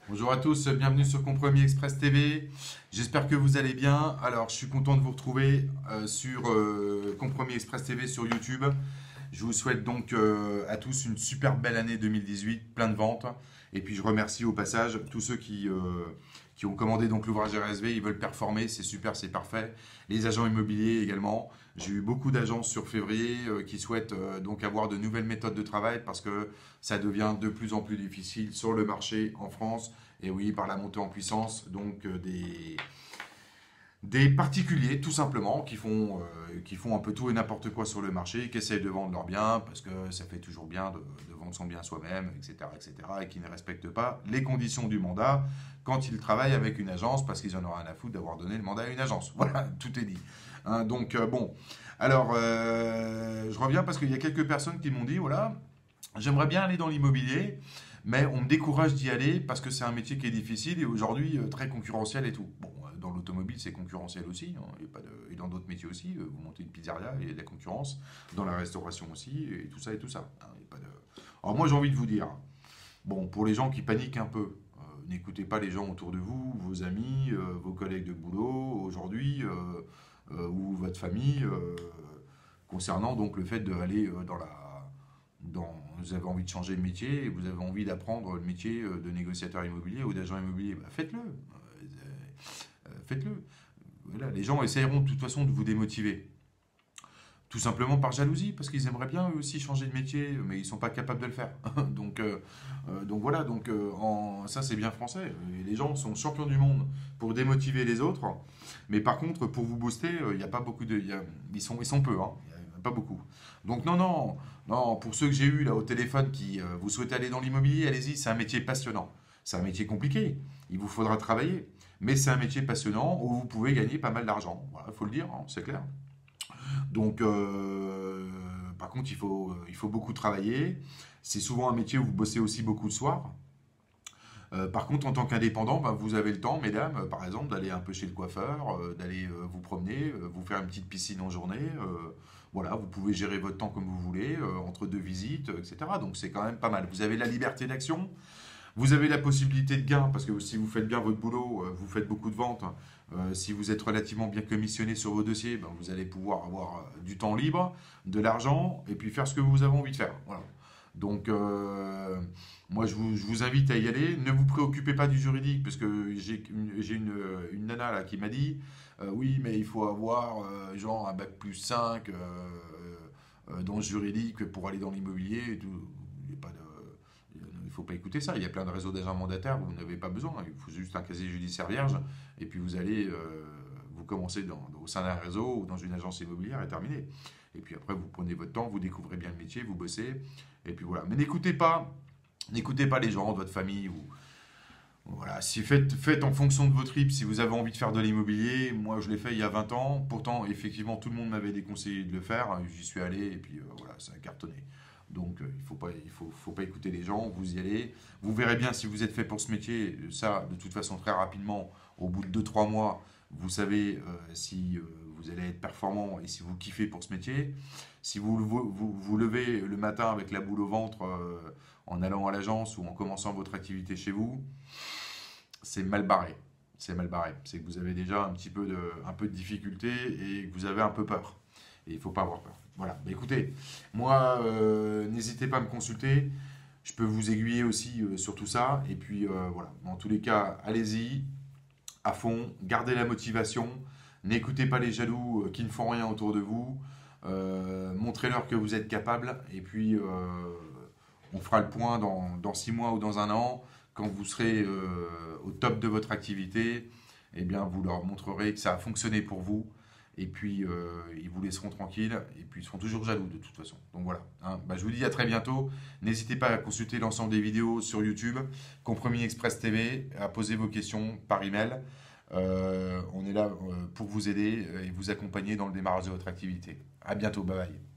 Bonjour à tous, bienvenue sur Compromis Express TV. J'espère que vous allez bien. Alors, je suis content de vous retrouver sur Compromis Express TV sur YouTube. Je vous souhaite donc à tous une super belle année 2018, plein de ventes. Et puis, je remercie au passage tous ceux qui ont commandé donc l'ouvrage RSV. Ils veulent performer, c'est super, c'est parfait. Les agents immobiliers également. J'ai eu beaucoup d'agences sur février qui souhaitent donc avoir de nouvelles méthodes de travail parce que ça devient de plus en plus difficile sur le marché en France. Et oui, par la montée en puissance, donc des particuliers, tout simplement, qui font un peu tout et n'importe quoi sur le marché, qui essayent de vendre leurs biens, parce que ça fait toujours bien de vendre son bien soi-même, etc., etc., et qui ne respectent pas les conditions du mandat quand ils travaillent avec une agence, parce qu'ils en ont rien à foutre d'avoir donné le mandat à une agence. Voilà, tout est dit. Hein, donc, bon. Alors, je reviens parce qu'il y a quelques personnes qui m'ont dit, voilà, j'aimerais bien aller dans l'immobilier, mais on me décourage d'y aller parce que c'est un métier qui est difficile et aujourd'hui très concurrentiel et tout. Bon, dans l'automobile, c'est concurrentiel aussi, hein, et dans d'autres métiers aussi. Vous montez une pizzeria, il y a de la concurrence. Dans la restauration aussi, et tout ça et tout ça. Hein, il y a pas de... Alors moi, j'ai envie de vous dire, bon, pour les gens qui paniquent un peu, n'écoutez pas les gens autour de vous, vos amis, vos collègues de boulot aujourd'hui, ou votre famille, concernant donc le fait d'aller vous avez envie de changer de métier et vous avez envie d'apprendre le métier de négociateur immobilier ou d'agent immobilier, bah faites-le. Faites-le. Voilà, les gens essayeront de toute façon de vous démotiver. Tout simplement par jalousie, parce qu'ils aimeraient bien eux aussi changer de métier, mais ils ne sont pas capables de le faire. donc voilà, ça c'est bien français. Et les gens sont champions du monde pour démotiver les autres, mais par contre pour vous booster, il n'y a pas beaucoup de, ils sont peu, hein. Il n'y en a pas beaucoup. Donc non, non, non, pour ceux que j'ai eu là au téléphone qui vous souhaitez aller dans l'immobilier, allez-y, c'est un métier passionnant. C'est un métier compliqué, il vous faudra travailler, mais c'est un métier passionnant où vous pouvez gagner pas mal d'argent. Voilà, il faut le dire, hein, c'est clair. Donc, par contre, il faut beaucoup travailler. C'est souvent un métier où vous bossez aussi beaucoup le soir. Par contre, en tant qu'indépendant, ben, vous avez le temps, mesdames, par exemple, d'aller un peu chez le coiffeur, d'aller vous promener, vous faire une petite piscine en journée. Voilà, vous pouvez gérer votre temps comme vous voulez, entre deux visites, etc. Donc c'est quand même pas mal. Vous avez la liberté d'action, vous avez la possibilité de gain, parce que si vous faites bien votre boulot, vous faites beaucoup de ventes. Si vous êtes relativement bien commissionné sur vos dossiers, ben, vous allez pouvoir avoir du temps libre, de l'argent, et puis faire ce que vous avez envie de faire. Voilà. Donc, moi, je vous invite à y aller. Ne vous préoccupez pas du juridique, parce que j'ai une nana là, qui m'a dit oui, mais il faut avoir genre un bac plus 5 dans le juridique pour aller dans l'immobilier et tout. Il n'y a pas de, il ne faut pas écouter ça. Il y a plein de réseaux d'agents mandataires, vous n'avez pas besoin. Il faut juste un casier judiciaire vierge, et puis vous allez vous commencez au sein d'un réseau ou dans une agence immobilière et terminé. Et puis après, vous prenez votre temps, vous découvrez bien le métier, vous bossez, et puis voilà. Mais n'écoutez pas les gens de votre famille. Voilà, si faites en fonction de votre tripes, si vous avez envie de faire de l'immobilier, moi je l'ai fait il y a 20 ans, pourtant effectivement tout le monde m'avait déconseillé de le faire, j'y suis allé et puis voilà, ça a cartonné. Donc faut pas écouter les gens, vous y allez. Vous verrez bien si vous êtes fait pour ce métier, ça de toute façon très rapidement, au bout de 2 3 mois, vous savez si vous allez être performant et si vous kiffez pour ce métier. Si vous levez le matin avec la boule au ventre en allant à l'agence ou en commençant votre activité chez vous, c'est mal barré. C'est mal barré. C'est que vous avez déjà un peu de difficulté et que vous avez un peu peur. Et il ne faut pas avoir peur. Voilà. Mais écoutez, moi, n'hésitez pas à me consulter. Je peux vous aiguiller aussi sur tout ça. Et puis voilà. Dans tous les cas, allez-y à fond. Gardez la motivation. N'écoutez pas les jaloux qui ne font rien autour de vous. Montrez-leur que vous êtes capable. Et puis, on fera le point dans 6 mois ou dans un an. Quand vous serez au top de votre activité, eh bien, vous leur montrerez que ça a fonctionné pour vous. Et puis, ils vous laisseront tranquille. Et puis, ils seront toujours jaloux de toute façon. Donc voilà. Hein. Bah, je vous dis à très bientôt. N'hésitez pas à consulter l'ensemble des vidéos sur YouTube, Compromis Express TV, à poser vos questions par email. On est là pour vous aider et vous accompagner dans le démarrage de votre activité. À bientôt. Bye bye.